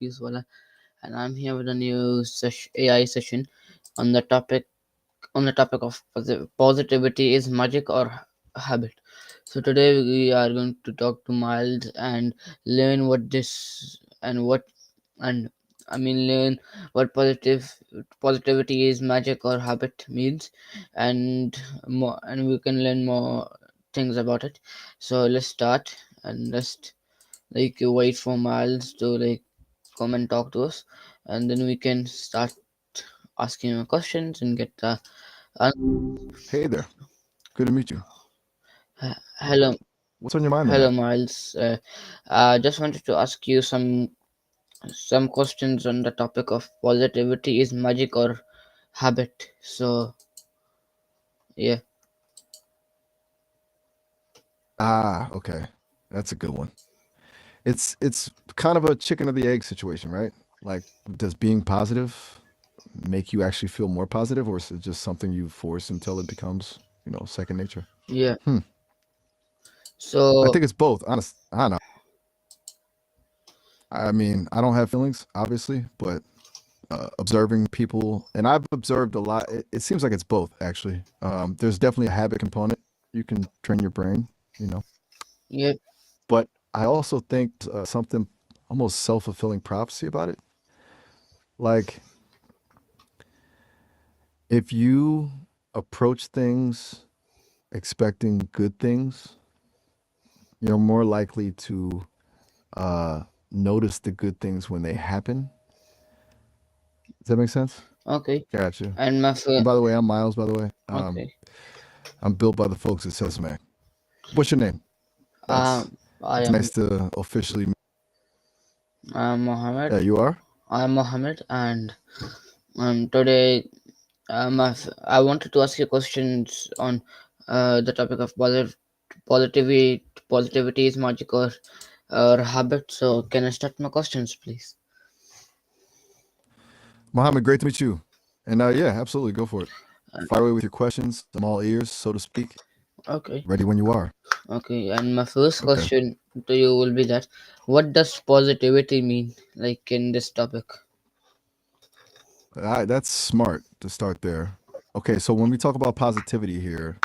Wala, and I'm here with a new AI session on the topic of positivity is magic or habit. So today we are going to talk to Miles and learn what this and what and I mean learn what positivity is magic or habit means, and more, and we can learn more things about it. So let's start and just wait for Miles to come and talk to us, and then we can start asking him questions and get the Hey there. Good to meet you. hello. What's on your mind Hello, tonight? Miles. I just wanted to ask you some questions on the topic of positivity is magic or habit. So yeah, Okay. That's a good one. It's kind of a chicken or the egg situation, right? Like, does being positive make you actually feel more positive, or is it just something you force until it becomes, second nature? yeah. Hmm. I So think it's both. Honest, I don't know. I mean, I don't have feelings, obviously, but observing people, and I've observed a lot. It seems like it's both, actually. There's definitely a habit component. You can train your brain, you know. yeah, But I also think something almost self-fulfilling prophecy about it. Like, if you approach things expecting good things, you're more likely to uh, notice the good things when they happen. Does that make sense? okay. Gotcha. And my And by the way, I'm Miles, by the way. okay. I'm built by the folks at Sesame. What's your name? That's I it's am nice to officially. I'm Mohammed. Yeah, you are. I'm Mohammed, and today I wanted to ask you questions on the topic of positivity is magic or habit. So can I start my questions, please? Mohammed, great to meet you. And yeah, absolutely, go for it. Fire away with your questions. I'm all ears, so to speak. Okay, Ready when you are. okay. And my first Okay. question to you will be that what does positivity mean, like in this topic? That's smart to start there. Okay, so when we talk about positivity here,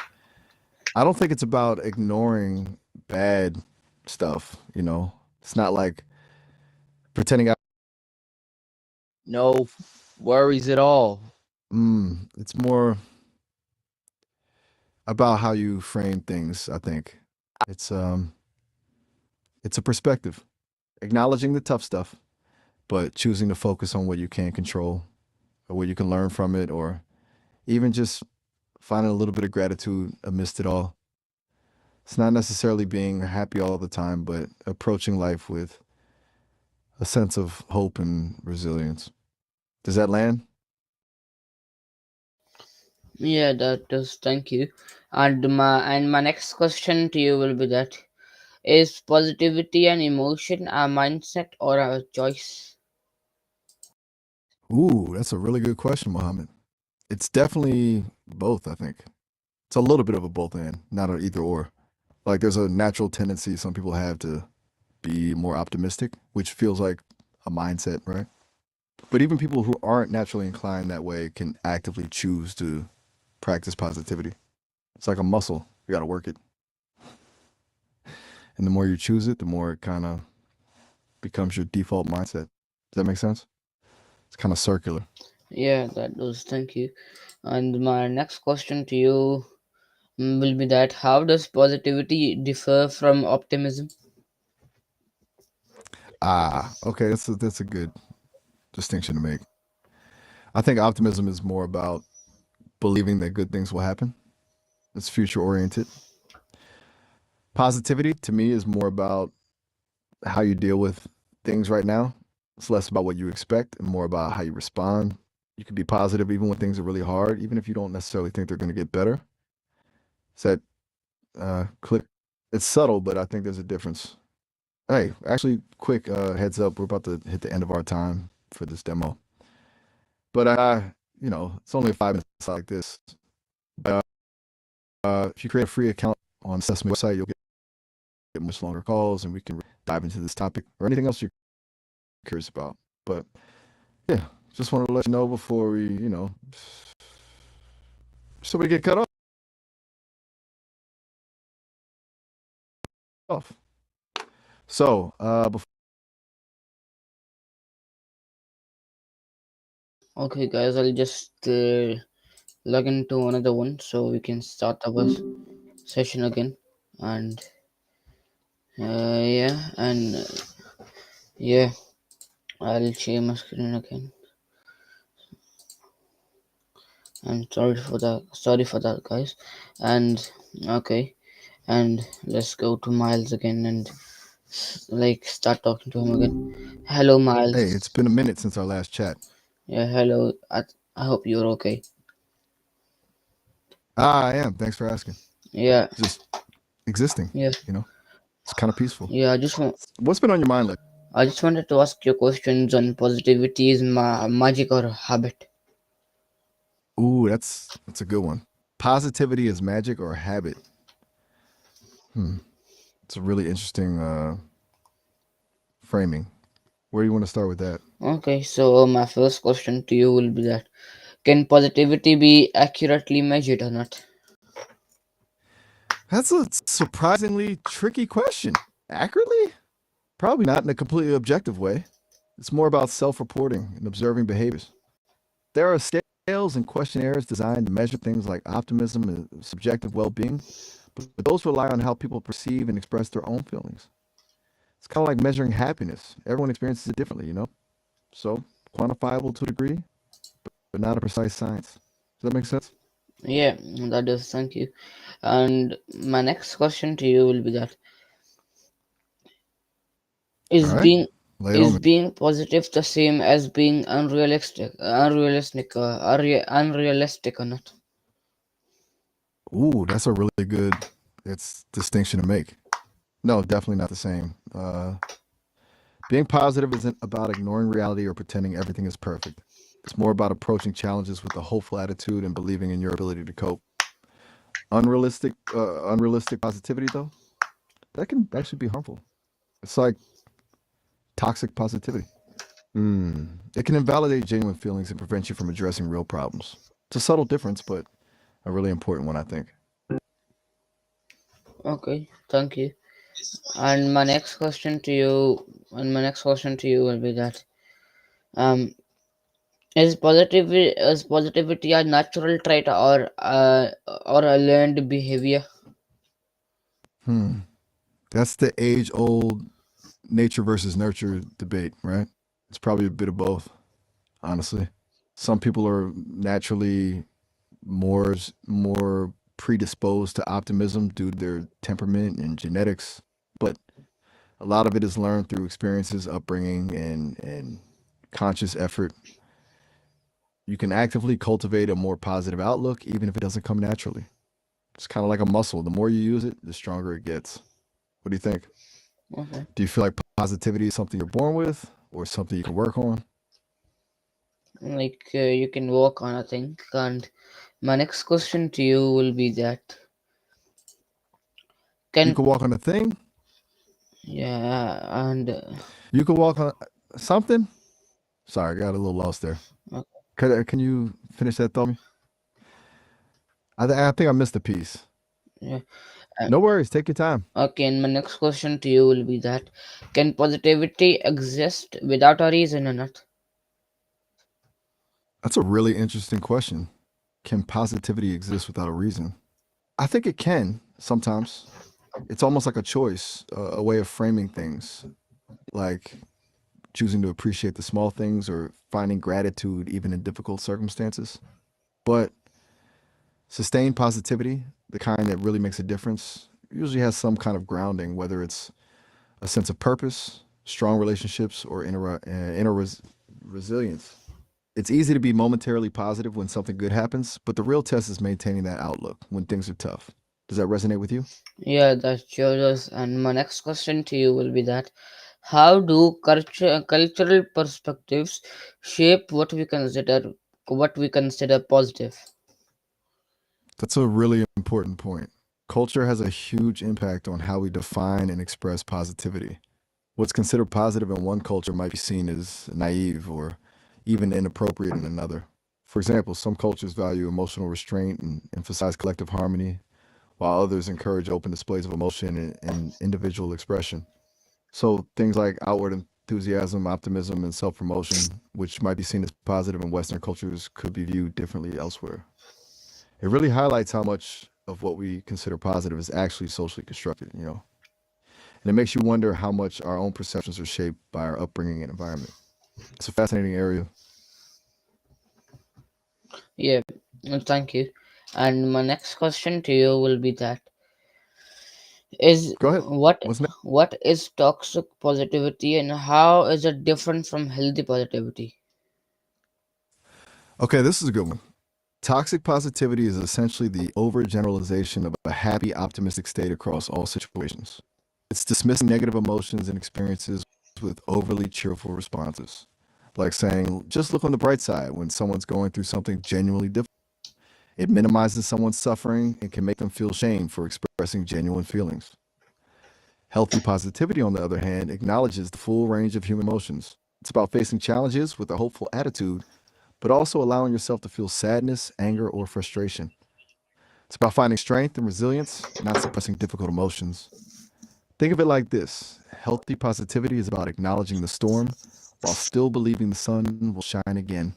I don't think it's about ignoring bad stuff, It's not like pretending out. No worries at all. It's more about how you frame things, I think. It's um it's a perspective. Acknowledging the tough stuff, but choosing to focus on what you can control or what you can learn from it, or even just finding a little bit of gratitude amidst it all. It's not necessarily being happy all the time, but approaching life with a sense of hope and resilience. Does that land? Yeah, that does. Thank you. And my next question to you will be that is positivity an emotion, a mindset, or a choice? Ooh, that's a really good question, Mohammed. It's definitely both, I think. It's a little bit of a both and, not an either or. Like, there's a natural tendency some people have to be more optimistic, which feels like a mindset, right? But even people who aren't naturally inclined that way can actively choose to practice positivity. It's like a muscle. You got to work it. And the more you choose it, the more it kind of becomes your default mindset. Does that make sense? It's kind of circular. Yeah, that does. Thank you. And my next question to you will be that how does positivity differ from optimism? Okay. That's a good distinction to make. I think optimism is more about believing that good things will happen. It's future oriented. Positivity to me is more about how you deal with things right now. It's less about what you expect and more about how you respond. You can be positive even when things are really hard, even if you don't necessarily think they're going to get better. Is that clear? It's subtle, but I think there's a difference. Hey, actually, quick heads up. We're about to hit the end of our time for this demo. But it's only 5 minutes like this. If you create a free account on the Sesame website, you'll get much longer calls and we can dive into this topic or anything else you're curious about. But yeah, just wanted to let you know before we, so we get cut off. So, before Okay, guys, I'll just log into another one so we can start our session again. And yeah, and yeah, I'll share my screen again. I'm sorry for that, guys. And okay, and let's go to Miles again and like start talking to him again. Hello, hey, it's Miles. been a minute since our last chat. Yeah, hello. I hope you're okay. I am. Thanks for asking. Yeah, Just existing, yeah, you know, it's kind of peaceful. yeah. What's been on your mind lately? I just wanted to ask you questions on positivity is magic or habit. Ooh, that's a good one. Positivity is magic or habit? Hmm. It's a really interesting framing. Where do you want to start with that? Okay, so my first question to you will be that can positivity be accurately measured or not? That's a surprisingly tricky question. Accurately? Probably not in a completely objective way. It's more about self reporting and observing behaviors. There are scales and questionnaires designed to measure things like optimism and subjective well being, but those rely on how people perceive and express their own feelings. It's kind of like measuring happiness. Everyone experiences it differently, So, quantifiable to a degree, but not a precise science. Does that make sense? Yeah, that does. Thank you. And my next question to you will be that All is right. being Lay it on is me. being positive the same as being unrealistic or not? Ooh, that's a really good distinction to make. No, definitely not the same. Being positive isn't about ignoring reality or pretending everything is perfect. It's more about approaching challenges with a hopeful attitude and believing in your ability to cope. Unrealistic positivity, though, that can actually be harmful. It's like toxic positivity. It can invalidate genuine feelings and prevent you from addressing real problems. It's a subtle difference, but a really important one, I think. Okay, thank you. And my next question to you will be that um is positivity a natural trait or a learned behavior? Hmm. That's the age-old nature versus nurture debate, right? It's probably a bit of both, honestly. Some people are naturally more predisposed to optimism due to their temperament and genetics, but a lot of it is learned through experiences, upbringing, and conscious effort. You can actively cultivate a more positive outlook, even if it doesn't come naturally. It's kind of like a muscle. The more you use it, the stronger it gets. What do you think? Okay. Do you feel like positivity is something you're born with or something you can work on? Like you can work on, I think. And my next question to you will be that You can can walk on a thing. yeah and You can walk on something. Sorry, I got a little lost there. Can you finish that thought? I think I missed a piece. yeah. uh, No worries. Take your time. okay, and my next question to you will be that can positivity exist without a reason or not? That's a really interesting question. Can positivity exist without a reason? I think it can sometimes. It's almost like a choice, a way of framing things, like choosing to appreciate the small things or finding gratitude even in difficult circumstances. But sustained positivity, the kind that really makes a difference, usually has some kind of grounding, whether it's a sense of purpose, strong relationships, or inner resilience. It's easy to be momentarily positive when something good happens, but the real test is maintaining that outlook when things are tough. Does that resonate with you? Yeah, that sure does. And my next question to you will be that how do cultural perspectives shape what we consider positive? That's a really important point. Culture has a huge impact on how we define and express positivity. What's considered positive in one culture might be seen as naive or even inappropriate in another. For example, some cultures value emotional restraint and emphasize collective harmony, while others encourage open displays of emotion and individual expression. So things like outward enthusiasm, optimism, and self promotion, which might be seen as positive in Western cultures, could be viewed differently elsewhere. It really highlights how much of what we consider positive is actually socially constructed, you know. And it makes you wonder how much our own perceptions are shaped by our upbringing and environment. It's a fascinating area. Yeah, thank you. And my next question to you will be that is Go ahead. what What's next? what is toxic positivity and how is it different from healthy positivity? Okay, this is a good one. Toxic positivity is essentially the overgeneralization of a happy, optimistic state across all situations. It's dismissing negative emotions and experiences with overly cheerful responses, like saying, just look on the bright side when someone's going through something genuinely difficult. It minimizes someone's suffering and can make them feel shame for expressing genuine feelings. Healthy positivity, on the other hand, acknowledges the full range of human emotions. It's about facing challenges with a hopeful attitude, but also allowing yourself to feel sadness, anger, or frustration. It's about finding strength and resilience, not suppressing difficult emotions. Think of it like this: healthy positivity is about acknowledging the storm while still believing the sun will shine again.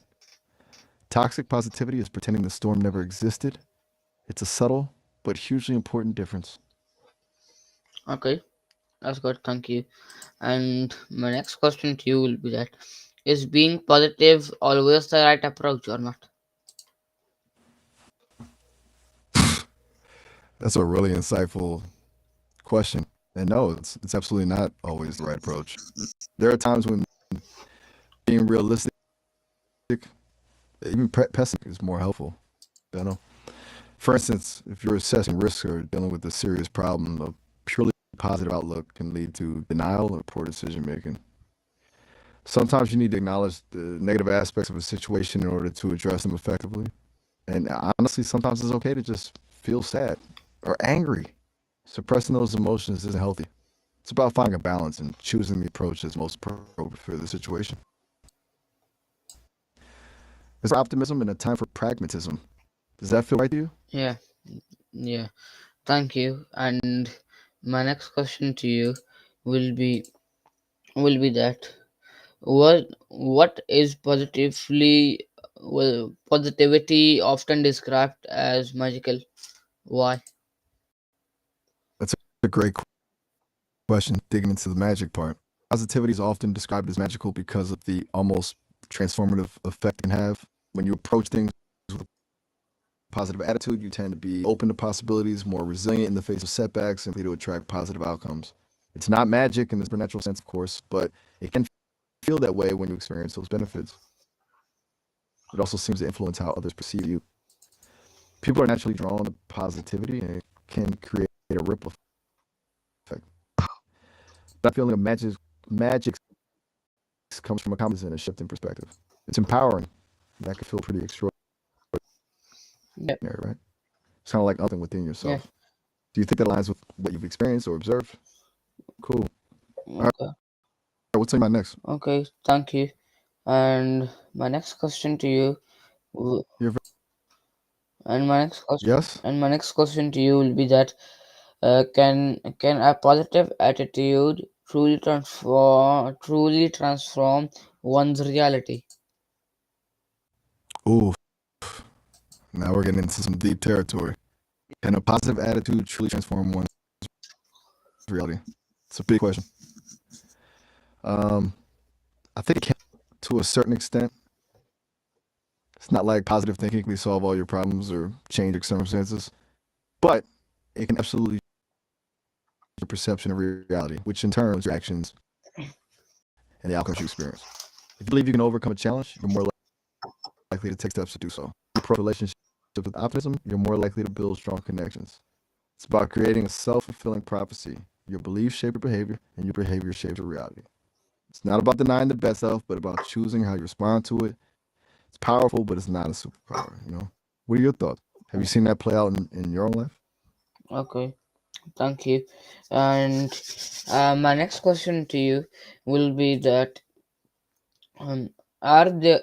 Toxic positivity is pretending the storm never existed. It's a subtle but hugely important difference. Okay, that's good, thank you. And my next question to you will be that is being positive always the right approach or not? That's a really insightful question. And no, it's absolutely not always the right approach. There are times when being realistic, even pessimistic, is more helpful. You know, for instance, if you're assessing risks or dealing with a serious problem, a purely positive outlook can lead to denial or poor decision making. Sometimes you need to acknowledge the negative aspects of a situation in order to address them effectively. And honestly, sometimes it's okay to just feel sad or angry. Suppressing those emotions isn't healthy. It's about finding a balance and choosing the approach that's most appropriate for the situation. There's optimism and a time for pragmatism. Does that feel right to you? Yeah, yeah, thank you. And my next question to you will be that what is positivity often described as magical? Why? That's a great question, digging into the magic part. Positivity is often described as magical because of the almost transformative effect it can have. When you approach things with a positive attitude, you tend to be open to possibilities, more resilient in the face of setbacks, simply to attract positive outcomes. It's not magic in the supernatural sense, of course, but it can feel that way when you experience those benefits. It also seems to influence how others perceive you. People are naturally drawn to positivity, and it can create a ripple effect. That feeling of magic comes from a confidence and a shift in perspective. It's empowering. That can feel pretty extraordinary, Yeah, right? It's kind of like something within yeah. yourself. Do you think that aligns with what you've experienced or observed? Cool. All right, Okay, what's in my next? okay, thank you. And my next question to you w- You're and my next question yes? to you will be that can a positive attitude truly transform one's reality? Ooh, now we're getting into some deep territory. Can a positive attitude truly transform one's reality? It's a big question. Um, I think it can to a certain extent. It's not like positive thinking can solve all your problems or change your circumstances, but it can absolutely change your perception of reality, which in turn your actions and the outcomes you experience. If you believe you can overcome a challenge, you're more likely to take steps to do so. If you approach relationships with optimism, you're more likely to build strong connections. It's about creating a self-fulfilling prophecy. Your beliefs shape your behavior, and your behavior shapes your reality. It's not about denying the best self, but about choosing how you respond to it. It's powerful, but it's not a superpower, you know? What are your thoughts? Have you seen that play out in your own life? Okay, Thank you. And my next question to you will be that um, are there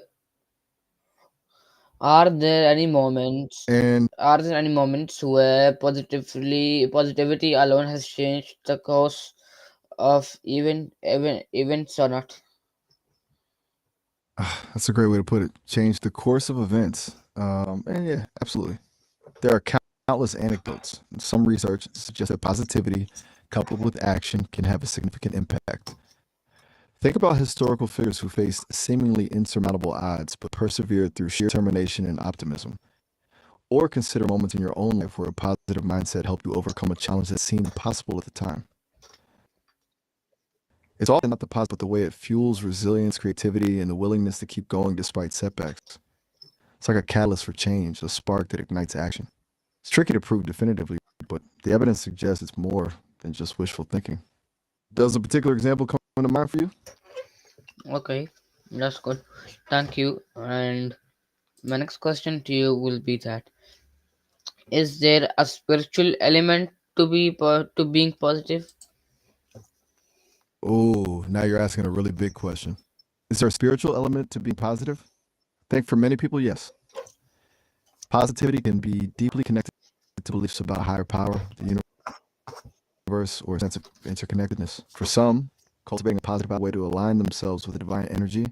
are there any moments And are there any moments where positivity alone has changed the course of events or not? that's a great way to put it. Change the course of events. And yeah, absolutely. There are countless anecdotes. Some research suggests that positivity coupled with action can have a significant impact. Think about historical figures who faced seemingly insurmountable odds but persevered through sheer determination and optimism. Or consider moments in your own life where a positive mindset helped you overcome a challenge that seemed impossible at the time. It's often not the positive, but the way it fuels resilience, creativity, and the willingness to keep going despite setbacks. It's like a catalyst for change, a spark that ignites action. It's tricky to prove definitively, but the evidence suggests it's more than just wishful thinking. Does a particular example come to mind for you? Okay, that's good. Thank you. And my next question to you will be that is there a spiritual element to being positive? Oh, now you're asking a really big question. Is there a spiritual element to being positive? I think for many people, yes. Positivity can be deeply connected to beliefs about a higher power, the universe, or a sense of interconnectedness. For some, cultivating a positive way to align themselves with the divine energy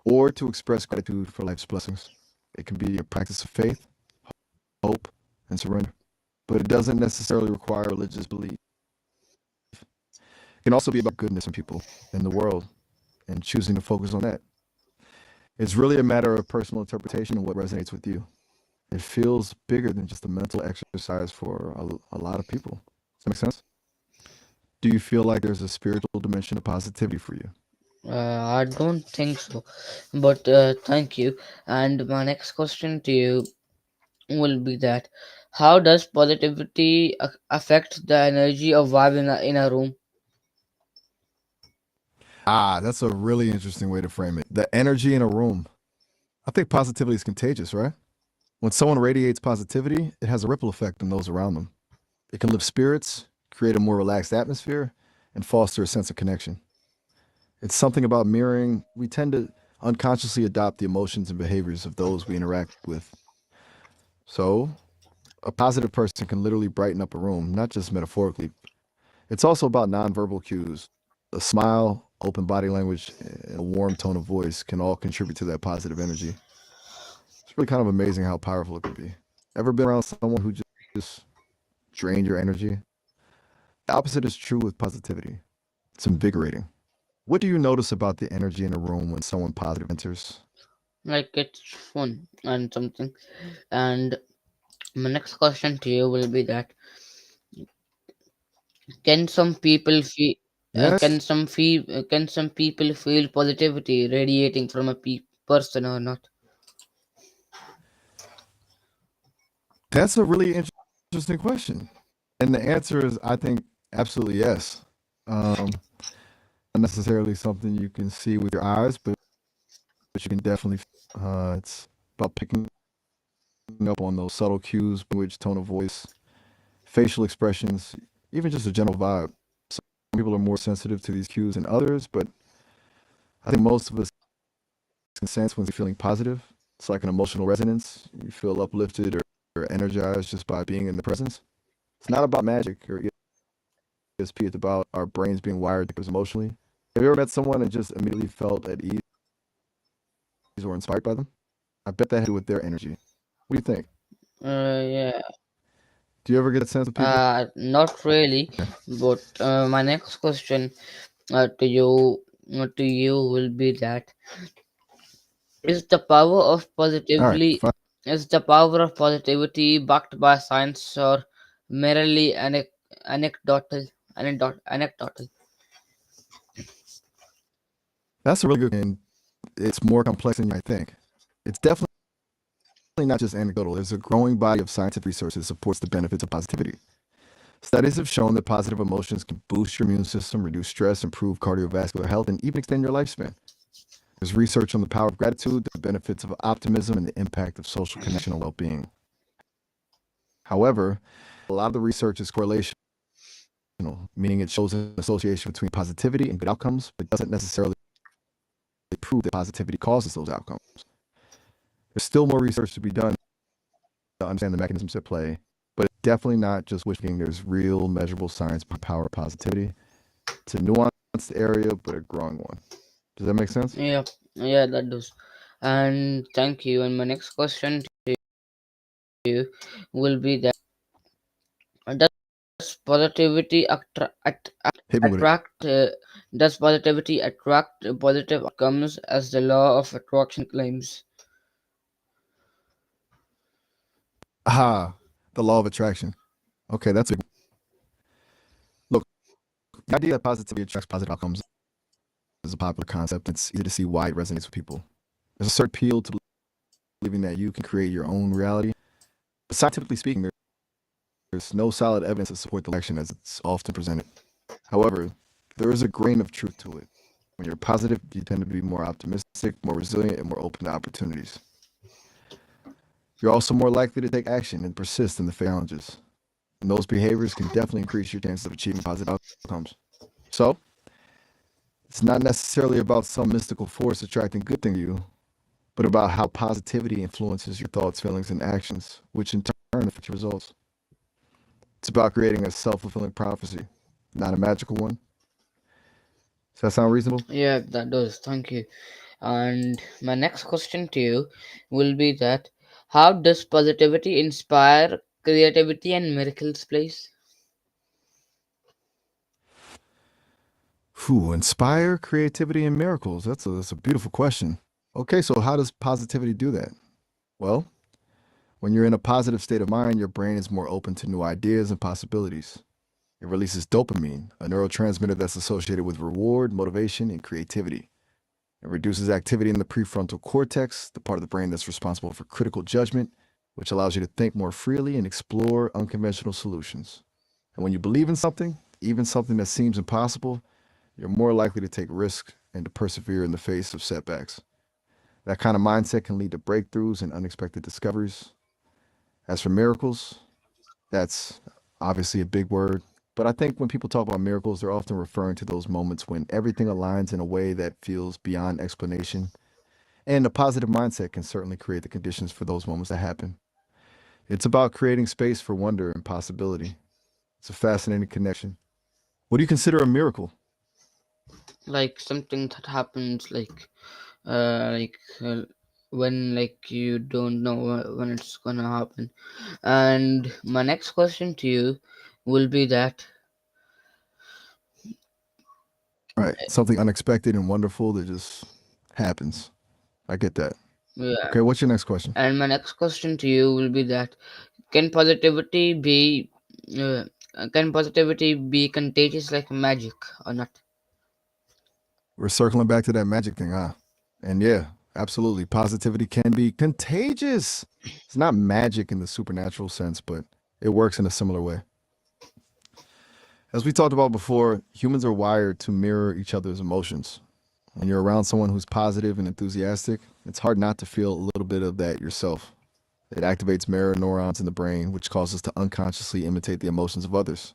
or to express gratitude for life's blessings. It can be a practice of faith, hope, and surrender. But it doesn't necessarily require religious belief. It can also be about goodness in people, in the world, and choosing to focus on that. It's really a matter of personal interpretation and what resonates with you. It feels bigger than just a mental exercise for a lot of people. Does that make sense? Do you feel like there's a spiritual dimension of positivity for you? I don't think so, but thank you. And my next question to you will be that how does positivity affect the energy of vibe in a room? That's a really interesting way to frame it. The energy in a room. I think positivity is contagious, right? When someone radiates positivity, it has a ripple effect on those around them. It can lift spirits, create a more relaxed atmosphere, and foster a sense of connection. It's something about mirroring. We tend to unconsciously adopt the emotions and behaviors of those we interact with. So, a positive person can literally brighten up a room, not just metaphorically. It's also about nonverbal cues. A smile, open body language, and a warm tone of voice can all contribute to that positive energy. It's really kind of amazing how powerful it can be. Ever been around someone who just drained your energy? The opposite is true with positivity. It's invigorating. What do you notice about the energy in a room when someone positive enters? Like it's fun and something. And my next question to you will be that can some people feel Yes, can some people feel positivity radiating from a person or not? that's a really interesting question. And the answer is, I think, absolutely yes. Not necessarily something you can see with your eyes, but you can definitely. It's about picking up on those subtle cues, language, tone of voice, facial expressions, even just a general vibe. Some people are more sensitive to these cues than others, but I think most of us can sense when we're feeling positive. It's like an emotional resonance. You feel uplifted or energized just by being in the presence. It's not about magic or ESP. It's about our brains being wired emotionally. Have you ever met someone and just immediately felt at ease or inspired by them? I bet that had to do with their energy. What do you think? Yeah, Do you ever get a sense of people? not really. Okay. But my next question to you will be that is the power of All right. positively Fine. is the power of positivity backed by science or merely anecdotal? Anecdotal. That's a really good, and it's more complex than you might think. It's definitely not just anecdotal. There's a growing body of scientific research that supports the benefits of positivity. Studies have shown that positive emotions can boost your immune system, reduce stress, improve cardiovascular health, and even extend your lifespan. There's research on the power of gratitude, the benefits of optimism, and the impact of social connection and well being. However, a lot of the research is correlation. meaning it shows an association between positivity and good outcomes, but doesn't necessarily prove that positivity causes those outcomes. There's still more research to be done to understand the mechanisms at play, but it's definitely not just wishing. There's real measurable science behind the power of positivity. It's a nuanced area, but a growing one. Does that make sense? Yeah, yeah, that does. And thank you. And my next question to you will be that does positivity Hit me with it. attract does positivity attract positive outcomes as the law of attraction claims? Ah, the law of attraction. Okay, that's a look. The idea that positivity attracts positive outcomes is a popular concept. It's easy to see why it resonates with people. There's a certain appeal to believing that you can create your own reality. But scientifically speaking, there's no solid evidence to support the action as it's often presented. However, there is a grain of truth to it. When you're positive, you tend to be more optimistic, more resilient, and more open to opportunities. You're also more likely to take action and persist in the challenges. And those behaviors can definitely increase your chances of achieving positive outcomes. So, it's not necessarily about some mystical force attracting good thing to you, but about how positivity influences your thoughts, feelings, and actions, which in turn affect your results. It's about creating a self-fulfilling prophecy, not a magical one. Does that sound reasonable? Yeah, that does. Thank you. And my next question to you will be that how does positivity inspire creativity and miracles, please? Whew, inspire creativity and miracles. That's a beautiful question. Okay, so how does positivity do that? Well, when you're in a positive state of mind, your brain is more open to new ideas and possibilities. It releases dopamine, a neurotransmitter that's associated with reward, motivation, and creativity. It reduces activity in the prefrontal cortex, the part of the brain that's responsible for critical judgment, which allows you to think more freely and explore unconventional solutions. And when you believe in something, even something that seems impossible, you're more likely to take risks and to persevere in the face of setbacks. That kind of mindset can lead to breakthroughs and unexpected discoveries. As for miracles, that's obviously a big word, but I think when people talk about miracles, they're often referring to those moments when everything aligns in a way that feels beyond explanation. And a positive mindset can certainly create the conditions for those moments to happen. It's about creating space for wonder and possibility. It's a fascinating connection. What do you consider a miracle? Like something that happens like when like you don't know when it's gonna happen. And my next question to you will be that Right. Something unexpected and wonderful that just happens. I get that. yeah, Okay, what's your next question? and my next question to you will be that can positivity be uh, can positivity be contagious like magic or not? We're circling back to that magic thing, huh? And yeah, absolutely. Positivity can be contagious. It's not magic in the supernatural sense, but it works in a similar way. As we talked about before, humans are wired to mirror each other's emotions. When you're around someone who's positive and enthusiastic, it's hard not to feel a little bit of that yourself. It activates mirror neurons in the brain, which causes us to unconsciously imitate the emotions of others.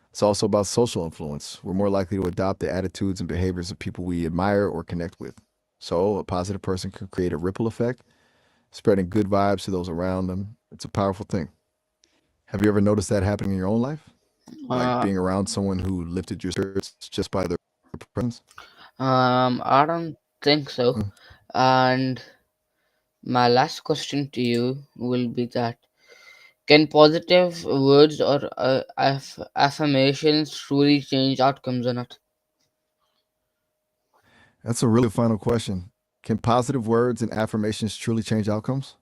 It's also about social influence. We're more likely to adopt the attitudes and behaviors of people we admire or connect with. So, a positive person can create a ripple effect, spreading good vibes to those around them. It's a powerful thing. Have you ever noticed that happening in your own life? Like uh, being around someone who lifted your spirits just by their presence? I don't think so. Mm. And my last question to you will be that can positive words or affirmations truly change outcomes or not? That's a really final question. Can positive words and affirmations truly change outcomes?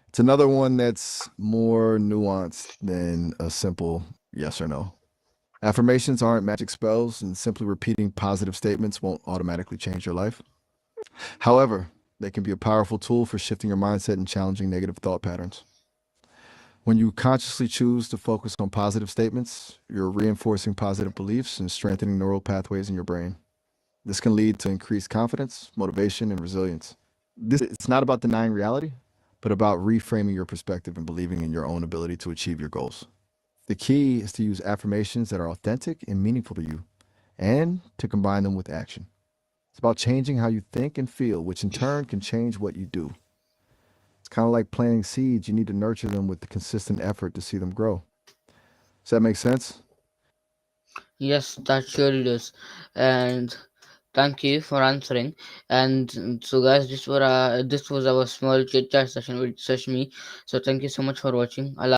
It's another one that's more nuanced than a simple yes or no. Affirmations aren't magic spells, and simply repeating positive statements won't automatically change your life. However, they can be a powerful tool for shifting your mindset and challenging negative thought patterns. When you consciously choose to focus on positive statements, you're reinforcing positive beliefs and strengthening neural pathways in your brain. This can lead to increased confidence, motivation, and resilience. It's not about denying reality, but about reframing your perspective and believing in your own ability to achieve your goals. The key is to use affirmations that are authentic and meaningful to you and to combine them with action. It's about changing how you think and feel, which in turn can change what you do. It's kind of like planting seeds. You need to nurture them with the consistent effort to see them grow. Does that make sense? Yes, that surely does. And thank you for answering. And so, guys, this was our small chit chat session with Sashmi. So, thank you so much for watching. Allah